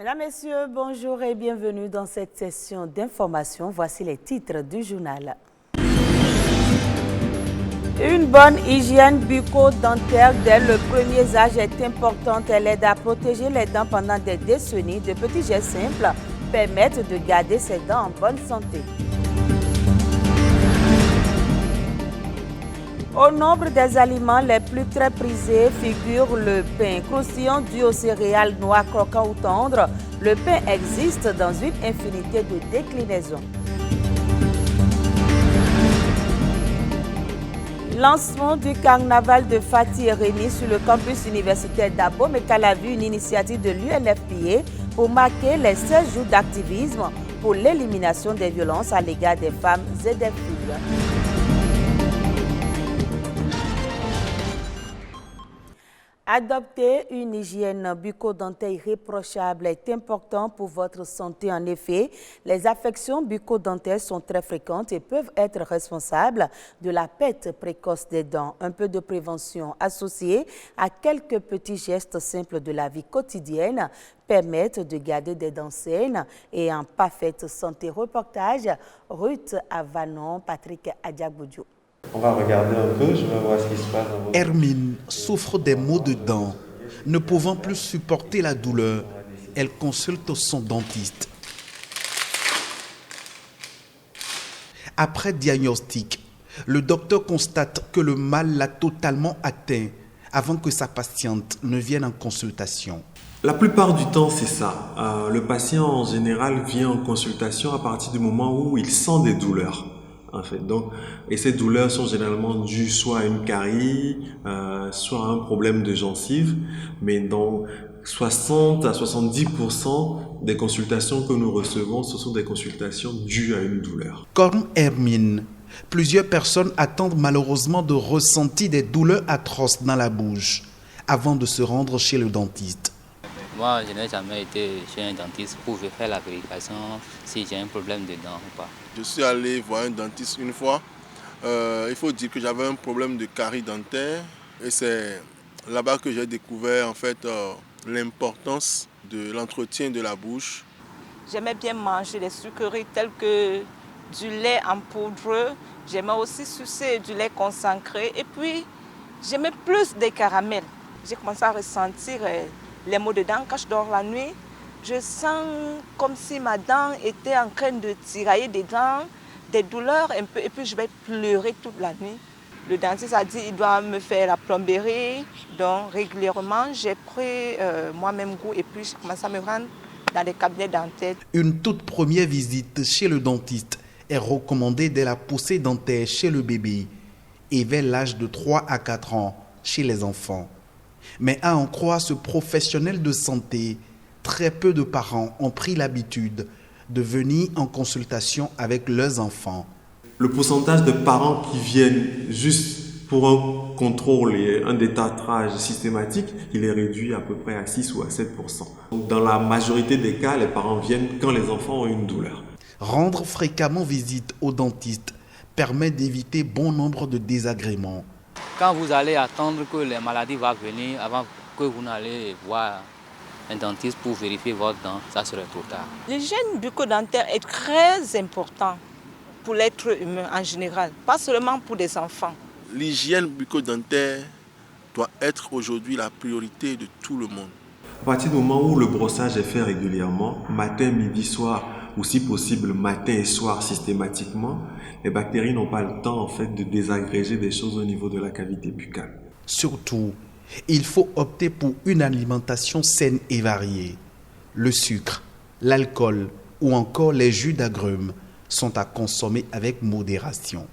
Mesdames, Messieurs, bonjour et bienvenue dans cette session d'information. Voici les titres du journal. Une bonne hygiène bucco-dentaire dès le premier âge est importante. Elle aide à protéger les dents pendant des décennies. De petits gestes simples permettent de garder ses dents en bonne santé. Au nombre des aliments les plus très prisés figure le pain. Croustillant dû aux céréales noires, croquant ou tendres, le pain existe dans une infinité de déclinaisons. Lancement du carnaval de Fati et Rémi sur le campus universitaire d'Abomey-Calavi, une initiative de l'UNFPA pour marquer les 16 jours d'activisme pour l'élimination des violences à l'égard des femmes et des filles. Adopter une hygiène bucco-dentaire irréprochable est important pour votre santé. En effet, les affections bucco-dentaires sont très fréquentes et peuvent être responsables de la perte précoce des dents. Un peu de prévention associée à quelques petits gestes simples de la vie quotidienne permettent de garder des dents saines et en parfaite santé. Reportage Ruth Avanon, Patrick Adiagboudiou. On va regarder un peu, je vais voir ce qui se passe dans votre... Hermine souffre des maux de dents. Ne pouvant plus supporter la douleur, elle consulte son dentiste. Après diagnostic, le docteur constate que le mal l'a totalement atteint avant que sa patiente ne vienne en consultation. La plupart du temps, c'est ça. Le patient, en général, vient en consultation à partir du moment où il sent des douleurs. En fait, et ces douleurs sont généralement dues soit à une carie, soit à un problème de gencive, mais dans 60 à 70% des consultations que nous recevons, ce sont des consultations dues à une douleur. Comme Hermine, plusieurs personnes attendent malheureusement de ressentir des douleurs atroces dans la bouche avant de se rendre chez le dentiste. Moi, je n'ai jamais été chez un dentiste pour faire la vérification si j'ai un problème de dents ou pas. Je suis allé voir un dentiste une fois. Il faut dire que j'avais un problème de carie dentaire. Et c'est là-bas que j'ai découvert en fait l'importance de l'entretien de la bouche. J'aimais bien manger des sucreries telles que du lait en poudre. J'aimais aussi sucer du lait concentré. Et puis, j'aimais plus des caramels. J'ai commencé à ressentir les maux de dents quand je dors la nuit. Je sens comme si ma dent était en train de tirailler des dents, des douleurs un peu, et puis je vais pleurer toute la nuit. Le dentiste a dit qu'il doit me faire la plomberie, donc régulièrement j'ai pris moi-même goût et puis j'ai commencé à me rendre dans les cabinets dentaires. Une toute première visite chez le dentiste est recommandée dès la poussée dentaire chez le bébé et vers l'âge de 3 à 4 ans chez les enfants. Mais à en croire ce professionnel de santé, très peu de parents ont pris l'habitude de venir en consultation avec leurs enfants. Le pourcentage de parents qui viennent juste pour un contrôle et un détartrage systématique, il est réduit à peu près à 6 ou à 7%. Dans la majorité des cas, les parents viennent quand les enfants ont une douleur. Rendre fréquemment visite au dentiste permet d'éviter bon nombre de désagréments. Quand vous allez attendre que les maladies vont venir avant que vous n'allez voir un dentiste pour vérifier votre dent, ça serait trop tard. L'hygiène bucco-dentaire est très importante pour l'être humain en général, pas seulement pour les enfants. L'hygiène bucco-dentaire doit être aujourd'hui la priorité de tout le monde. À partir du moment où le brossage est fait régulièrement, matin, midi, soir, ou si possible matin et soir systématiquement, les bactéries n'ont pas le temps en fait de désagréger des choses au niveau de la cavité buccale. Surtout, il faut opter pour une alimentation saine et variée. Le sucre, l'alcool ou encore les jus d'agrumes sont à consommer avec modération.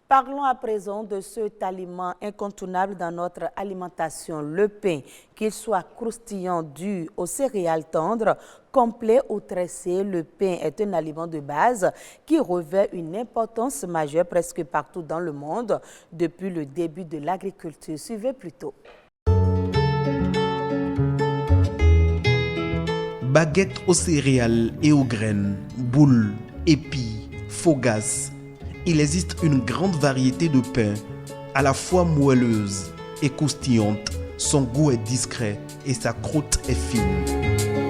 Parlons à présent de cet aliment incontournable dans notre alimentation, le pain. Qu'il soit croustillant, dû aux céréales tendres, complet ou tressé, le pain est un aliment de base qui revêt une importance majeure presque partout dans le monde depuis le début de l'agriculture. Suivez plutôt. Baguettes aux céréales et aux graines, boules, épis, fougasses. Il existe une grande variété de pains, à la fois moelleuse et croustillante. Son goût est discret et sa croûte est fine.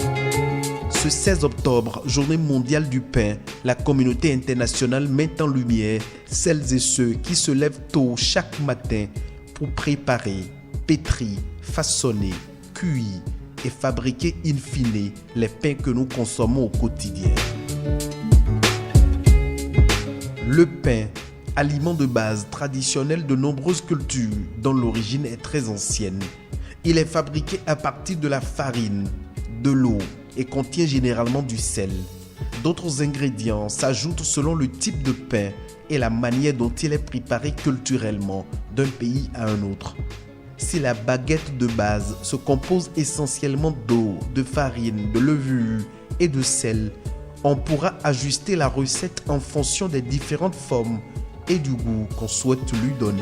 ce 16 octobre, journée mondiale du pain, la communauté internationale met en lumière celles et ceux qui se lèvent tôt chaque matin pour préparer, pétrir, façonner, cuire et fabriquer in fine les pains que nous consommons au quotidien. Le pain, aliment de base traditionnel de nombreuses cultures dont l'origine est très ancienne. Il est fabriqué à partir de la farine, de l'eau et contient généralement du sel. D'autres ingrédients s'ajoutent selon le type de pain et la manière dont il est préparé culturellement d'un pays à un autre. Si la baguette de base se compose essentiellement d'eau, de farine, de levure et de sel, on pourra ajuster la recette en fonction des différentes formes et du goût qu'on souhaite lui donner.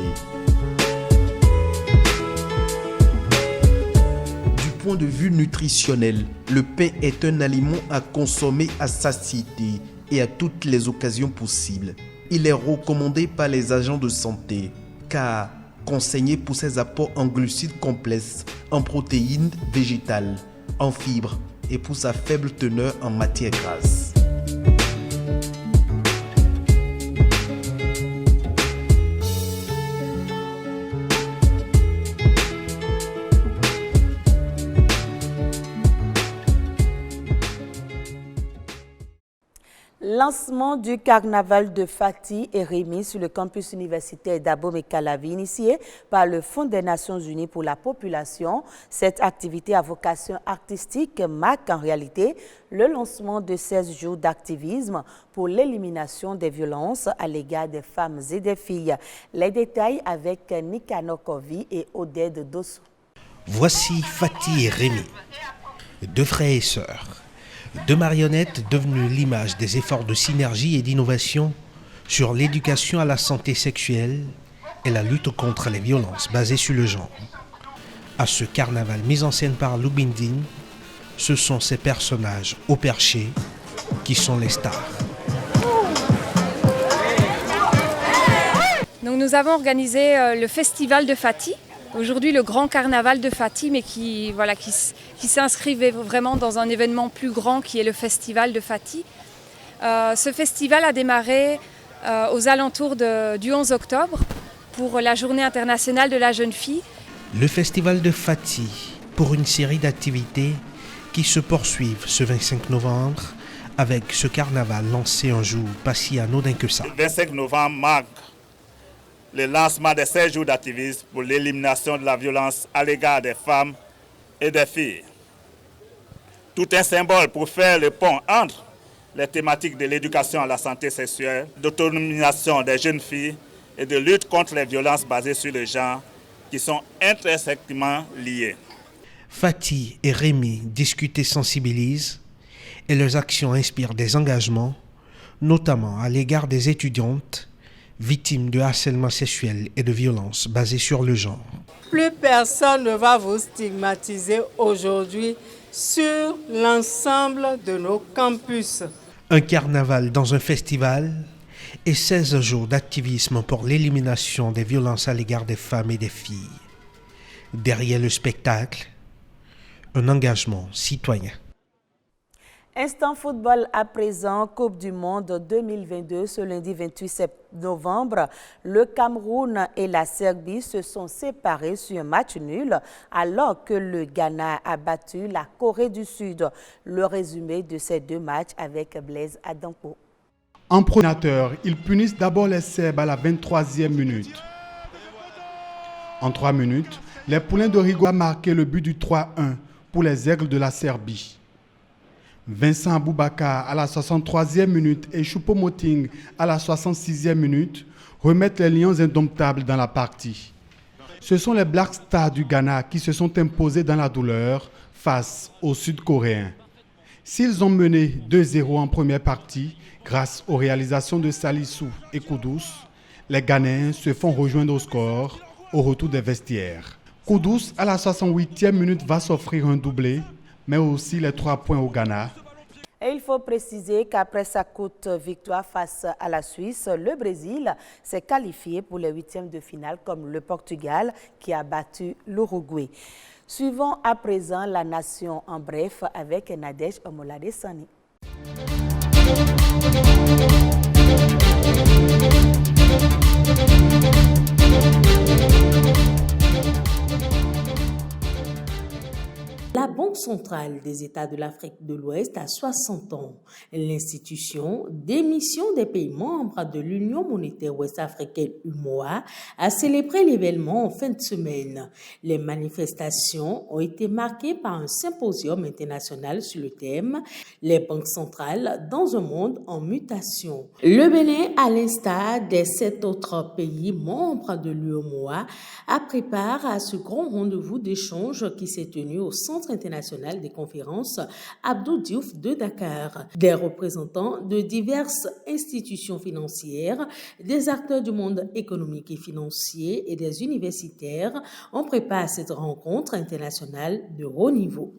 Du point de vue nutritionnel, le pain est un aliment à consommer à satiété et à toutes les occasions possibles. Il est recommandé par les agents de santé car conseillé pour ses apports en glucides complexes, en protéines végétales, en fibres et pour sa faible teneur en matières grasses. Lancement du carnaval de Fati et Rémi sur le campus universitaire d'Abomey-Calavi, initié par le Fonds des Nations Unies pour la population. Cette activité à vocation artistique marque en réalité le lancement de 16 jours d'activisme pour l'élimination des violences à l'égard des femmes et des filles. Les détails avec Nicanor Kovi et Oded Dossou. Voici Fati et Rémi, deux frères et sœurs. Deux marionnettes devenues l'image des efforts de synergie et d'innovation sur l'éducation à la santé sexuelle et la lutte contre les violences basées sur le genre. À ce carnaval mis en scène par Loubindine, ce sont ces personnages au perché qui sont les stars. Donc nous avons organisé le festival de Fati. Aujourd'hui, le grand carnaval de Fati, mais qui s'inscrivait vraiment dans un événement plus grand qui est le festival de Fati. Ce festival a démarré aux alentours du 11 octobre pour la Journée internationale de la jeune fille. Le festival de Fati, pour une série d'activités qui se poursuivent ce 25 novembre avec ce carnaval lancé un jour pas si anodin que ça. Le 25 novembre marque le lancement des 16 jours d'activisme pour l'élimination de la violence à l'égard des femmes et des filles. Tout un symbole pour faire le pont entre les thématiques de l'éducation à la santé sexuelle, d'autonomisation des jeunes filles et de lutte contre les violences basées sur le genre qui sont intrinsèquement liées. Fati et Rémi discutent et sensibilisent et leurs actions inspirent des engagements, notamment à l'égard des étudiantes victimes de harcèlement sexuel et de violences basées sur le genre. Plus personne ne va vous stigmatiser aujourd'hui sur l'ensemble de nos campus. Un carnaval dans un festival et 16 jours d'activisme pour l'élimination des violences à l'égard des femmes et des filles. Derrière le spectacle, un engagement citoyen. Instant football à présent, Coupe du Monde 2022, ce lundi 28 novembre, le Cameroun et la Serbie se sont séparés sur un match nul alors que le Ghana a battu la Corée du Sud. Le résumé de ces deux matchs avec Blaise Adampo. En pronateur, ils punissent d'abord les Serbes à la 23e minute. En 3 minutes, les Poulains de Rigo ont marqué le but du 3-1 pour les Aigles de la Serbie. Vincent Aboubakar à la 63e minute et Choupo-Moting à la 66e minute remettent les Lions indomptables dans la partie. Ce sont les Black Stars du Ghana qui se sont imposés dans la douleur face aux Sud-Coréens. S'ils ont mené 2-0 en première partie, grâce aux réalisations de Salissou et Koudous, les Ghanéens se font rejoindre au score au retour des vestiaires. Koudous à la 68e minute va s'offrir un doublé, mais aussi les 3 points au Ghana. Et il faut préciser qu'après sa courte victoire face à la Suisse, le Brésil s'est qualifié pour les huitièmes de finale comme le Portugal qui a battu l'Uruguay. Suivons à présent la nation en bref avec Nadège Omolade-Sani. La Banque centrale des États de l'Afrique de l'Ouest a 60 ans. L'institution d'émission des pays membres de l'Union monétaire ouest-africaine UMOA a célébré l'événement en fin de semaine. Les manifestations ont été marquées par un symposium international sur le thème « Les banques centrales dans un monde en mutation ». Le Bénin, à l'instar des 7 autres pays membres de l'UMOA, a pris part à ce grand rendez-vous d'échange qui s'est tenu au Centre international des conférences Abdou Diouf de Dakar. Des représentants de diverses institutions financières, des acteurs du monde économique et financier et des universitaires ont préparé cette rencontre internationale de haut niveau.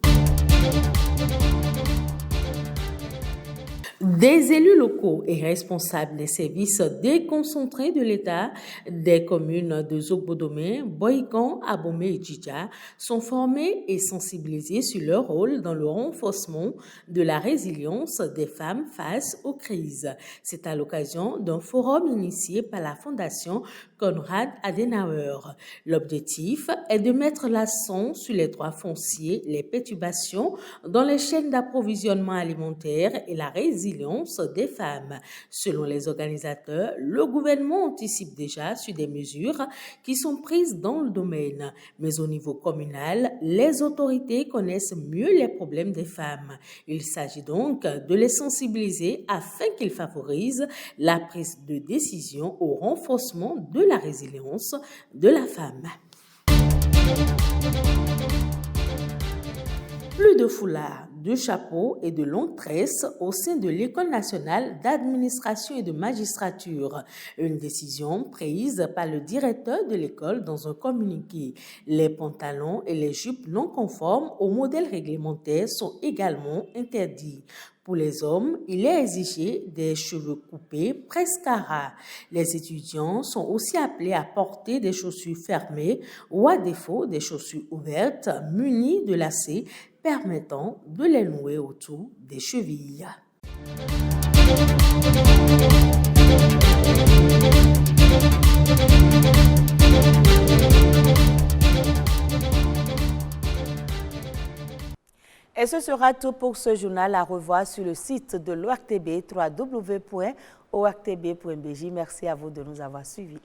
Des élus locaux et responsables des services déconcentrés de l'État, des communes de Zogbodomé, Boïkan, Abomey et Djidja sont formés et sensibilisés sur leur rôle dans le renforcement de la résilience des femmes face aux crises. C'est à l'occasion d'un forum initié par la Fondation Konrad Adenauer. L'objectif est de mettre l'accent sur les droits fonciers, les perturbations dans les chaînes d'approvisionnement alimentaire et la résilience des femmes. Selon les organisateurs, le gouvernement anticipe déjà sur des mesures qui sont prises dans le domaine. Mais au niveau communal, les autorités connaissent mieux les problèmes des femmes. Il s'agit donc de les sensibiliser afin qu'ils favorisent la prise de décision au renforcement de la résilience de la femme. Plus de foulards, de chapeaux et de longues tresses au sein de l'École nationale d'administration et de magistrature. Une décision prise par le directeur de l'école dans un communiqué. Les pantalons et les jupes non conformes au modèle réglementaire sont également interdits. Pour les hommes, il est exigé des cheveux coupés presque à ras. Les étudiants sont aussi appelés à porter des chaussures fermées ou à défaut des chaussures ouvertes munies de lacets permettant de les nouer autour des chevilles. Et ce sera tout pour ce journal à revoir sur le site de l'ORTB, www.ortb.bj. Merci à vous de nous avoir suivis.